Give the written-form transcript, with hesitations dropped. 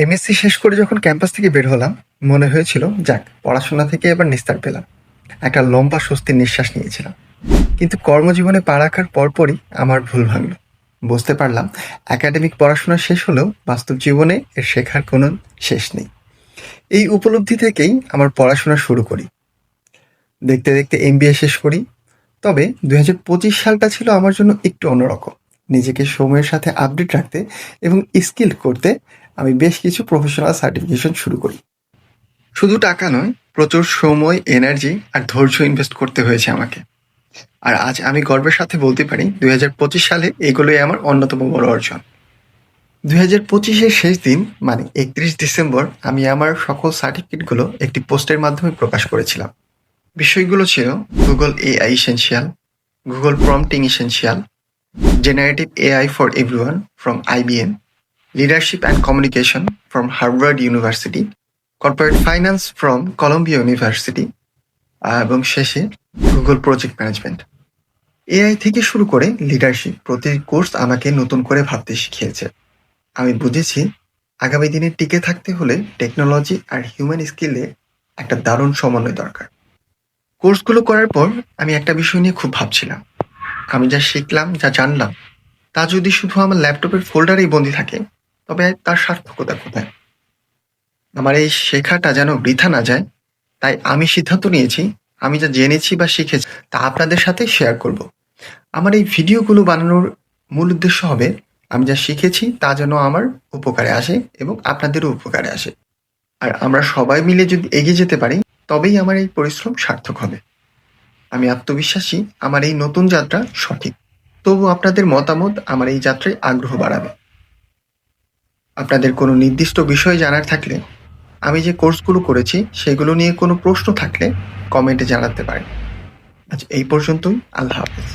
MSc শেষ করে যখন ক্যাম্পাস থেকে বের হলাম, মনে হয়েছিল যাক পড়াশোনা থেকে এবার নিস্তার পেলাম। একটা লম্বা স্বস্তির নিঃশ্বাস নিয়েছিলাম। কিন্তু কর্মজীবনে পা রাখার পরপরই আমার ভুল ভাঙল। বুঝতে পারলাম একাডেমিক পড়াশোনা শেষ হলেও বাস্তব জীবনে এর শেখার কোনো শেষ নেই। এই উপলব্ধি থেকেই আমার পড়াশোনা শুরু করি। দেখতে দেখতে এমবিএ শেষ করি। তবে 2025 সালটা ছিল আমার জন্য একটু অন্যরকম। নিজেকে সময়ের সাথে আপডেট রাখতে এবং স্কিল করতে আমি বেশ কিছু প্রফেশনাল সার্টিফিকেশন শুরু করি। শুধু টাকা নয়, প্রচুর সময়, এনার্জি আর ধৈর্য ইনভেস্ট করতে হয়েছে আমাকে। আর আজ আমি গর্বের সাথে বলতে পারি 2025 সালে এগুলোই আমার অন্যতম বড় অর্জন। 2025-এর শেষ দিন মানে 31 ডিসেম্বর আমি আমার সকল সার্টিফিকেটগুলো একটি পোস্টের মাধ্যমে প্রকাশ করেছিলাম। বিষয়গুলো ছিল Google AI essential, Google prompting essential, generative AI for everyone from IBM, leadership and communication from Harvard University, corporate finance from Columbia University এবং শেষে গুগল প্রজেক্ট ম্যানেজমেন্ট। এআই থেকে শুরু করে লিডারশিপ প্রতিটি কোর্স আমাকে নতুন করে ভাবতে শিখিয়েছে। আমি বুঝেছি আগামী দিনে টিকে থাকতে হলে টেকনোলজি আর হিউম্যান স্কিলে একটা দারুণ সমন্বয় দরকার। কোর্সগুলো করার পর আমি একটা বিষয় নিয়ে খুব ভাবছিলাম। আমি যা শিখলাম, যা জানলাম, তা যদি শুধু আমার ল্যাপটপের ফোল্ডারেই বন্দি থাকে, তবে তার সার্থকতা কোথায়? আমার এই শেখাটা যেন বৃথা না যায়, তাই আমি সিদ্ধান্ত নিয়েছি আমি যা জেনেছি বা শিখেছি তা আপনাদের সাথে শেয়ার করব। আমার এই ভিডিওগুলো বানানোর মূল উদ্দেশ্য হবে আমি যা শিখেছি তা যেন আমার উপকারে আসে এবং আপনাদেরও উপকারে আসে। আর আমরা সবাই মিলে যদি এগিয়ে যেতে পারি, তবেই আমার এই পরিশ্রম সার্থক হবে। আমি আত্মবিশ্বাসী আমার এই নতুন যাত্রা সঠিক। তবু আপনাদের মতামত আমার এই যাত্রায় আগ্রহ বাড়াবে। আপনাদের কোনো নির্দিষ্ট বিষয় জানার থাকলে, আমি যে কোর্সগুলো করেছি সেগুলো নিয়ে কোনো প্রশ্ন থাকলে কমেন্টে জানাতে পারেন। আজ এই পর্যন্তই। আল্লাহ হাফেজ।